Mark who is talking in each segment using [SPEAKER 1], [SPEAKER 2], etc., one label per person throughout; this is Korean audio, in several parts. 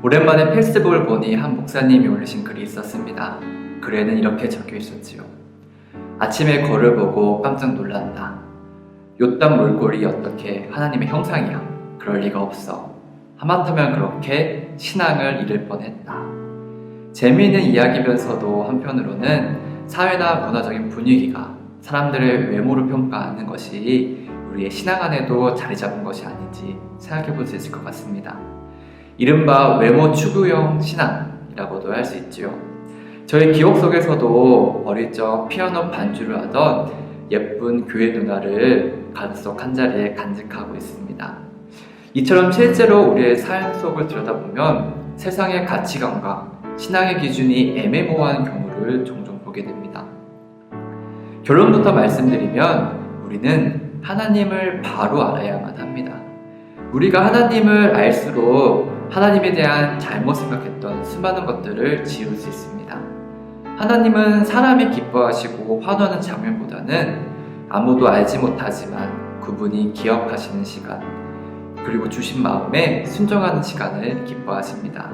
[SPEAKER 1] 오랜만에 페이스북을 보니 한 목사님이 올리신 글이 있었습니다. 글에는 이렇게 적혀 있었지요. 아침에 거를 보고 깜짝 놀란다. 요딴 몰골이 어떻게 하나님의 형상이야. 그럴 리가 없어. 하마터면 그렇게 신앙을 잃을 뻔했다. 재미있는 이야기면서도 한편으로는 사회나 문화적인 분위기가 사람들의 외모를 평가하는 것이 우리의 신앙 안에도 자리 잡은 것이 아닌지 생각해 볼 수 있을 것 같습니다. 이른바 외모 추구형 신앙이라고도 할 수 있지요. 저희 기억 속에서도 어릴 적 피아노 반주를 하던 예쁜 교회 누나를 가슴속 한자리에 간직하고 있습니다. 이처럼 실제로 우리의 삶 속을 들여다보면 세상의 가치관과 신앙의 기준이 애매모호한 경우를 종종 보게 됩니다. 결론부터 말씀드리면 우리는 하나님을 바로 알아야만 합니다. 우리가 하나님을 알수록 하나님에 대한 잘못 생각했던 수많은 것들을 지울 수 있습니다. 하나님은 사람이 기뻐하시고 환호하는 장면보다는 아무도 알지 못하지만 그분이 기억하시는 시간, 그리고 주신 마음에 순종하는 시간을 기뻐하십니다.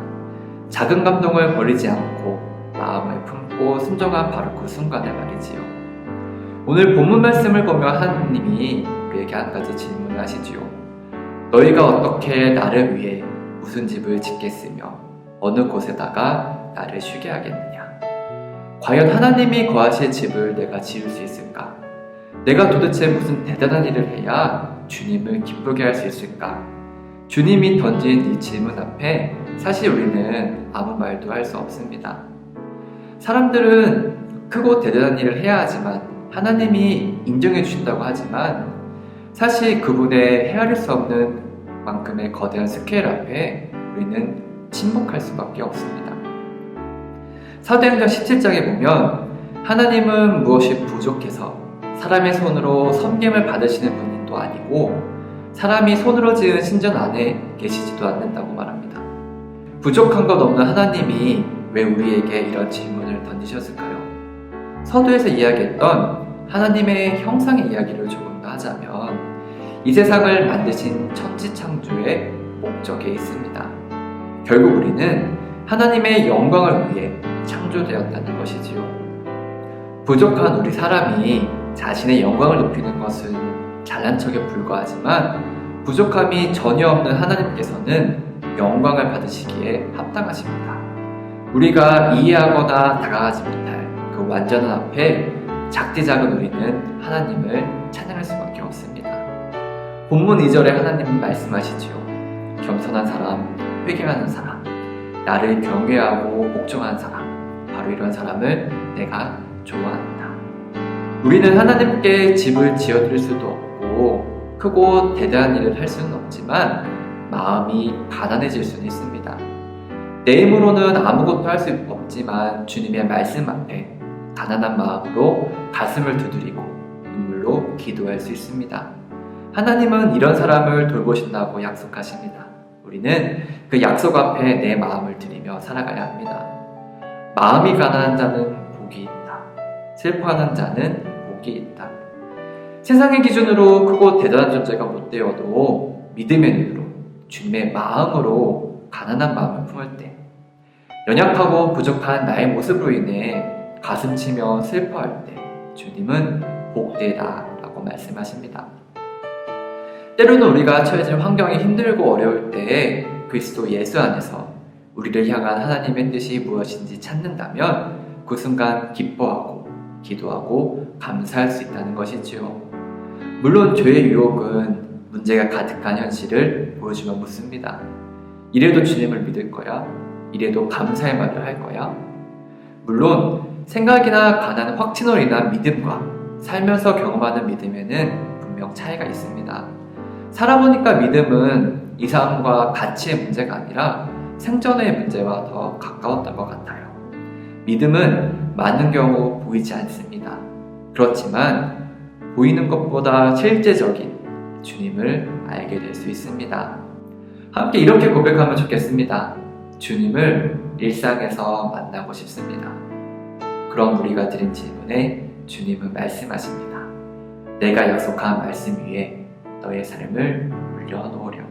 [SPEAKER 1] 작은 감동을 버리지 않고 마음을 품고 순종한 바로 그 순간을 말이지요. 오늘 본문 말씀을 보면 하나님이 우리에게 한 가지 질문을 하시지요. 너희가 어떻게 나를 위해 무슨 집을 짓겠으며 어느 곳에다가 나를 쉬게 하겠느냐. 과연 하나님이 거하실 집을 내가 지을 수 있을까? 내가 도대체 무슨 대단한 일을 해야 주님을 기쁘게 할 수 있을까? 주님이 던진 이 질문 앞에 사실 우리는 아무 말도 할 수 없습니다. 사람들은 크고 대단한 일을 해야 하지만 하나님이 인정해 주신다고 하지만 사실 그분의 헤아릴 수 없는 만큼의 거대한 스케일 앞에 우리는 침묵할 수밖에 없습니다. 사도행전 17장에 보면 하나님은 무엇이 부족해서 사람의 손으로 섬김을 받으시는 분도 아니고 사람이 손으로 지은 신전 안에 계시지도 않는다고 말합니다. 부족한 것 없는 하나님이 왜 우리에게 이런 질문을 던지셨을까요? 서두에서 이야기했던 하나님의 형상의 이야기를 조금 더 하자면 이 세상을 만드신 천지창조의 목적에 있습니다. 결국 우리는 하나님의 영광을 위해 창조되었다는 것이지요. 부족한 우리 사람이 자신의 영광을 높이는 것은 잘난 척에 불과하지만 부족함이 전혀 없는 하나님께서는 영광을 받으시기에 합당하십니다. 우리가 이해하거나 다가가지 못할 그 완전한 앞에 작디 작은 우리는 하나님을 찬양할 수밖에 없습니다. 본문 2절에 하나님은 말씀하시지요. 겸손한 사람, 회개하는 사람, 나를 경외하고 복종하는 사람, 바로 이런 사람을 내가 좋아한다. 우리는 하나님께 집을 지어드릴 수도 없고 크고 대단한 일을 할 수는 없지만 마음이 가난해질 수는 있습니다. 내 힘으로는 아무것도 할 수 없지만 주님의 말씀 앞에 가난한 마음으로 가슴을 두드리고 눈물로 기도할 수 있습니다. 하나님은 이런 사람을 돌보신다고 약속하십니다. 우리는 그 약속 앞에 내 마음을 드리며 살아가야 합니다. 마음이 가난한 자는 복이 있다. 슬퍼하는 자는 복이 있다. 세상의 기준으로 크고 대단한 존재가 못 되어도 믿음의 눈으로 주님의 마음으로 가난한 마음을 품을 때 연약하고 부족한 나의 모습으로 인해 가슴 치며 슬퍼할 때 주님은 복되다 라고 말씀하십니다. 때로는 우리가 처해진 환경이 힘들고 어려울 때에 그리스도 예수 안에서 우리를 향한 하나님의 뜻이 무엇인지 찾는다면 그 순간 기뻐하고 기도하고 감사할 수 있다는 것이지요. 물론 죄의 유혹은 문제가 가득한 현실을 보여주며 묻습니다. 이래도 주님을 믿을 거야? 이래도 감사의 말을 할 거야? 물론 생각이나 가난 확신으로 인한 믿음과 살면서 경험하는 믿음에는 분명 차이가 있습니다. 살아보니까 믿음은 이상과 가치의 문제가 아니라 생존의 문제와 더 가까웠던 것 같아요. 믿음은 많은 경우 보이지 않습니다. 그렇지만 보이는 것보다 실제적인 주님을 알게 될 수 있습니다. 함께 이렇게 고백하면 좋겠습니다. 주님을 일상에서 만나고 싶습니다. 그럼 우리가 드린 질문에 주님은 말씀하십니다. 내가 약속한 말씀 위에 너의 삶을 올려놓으려.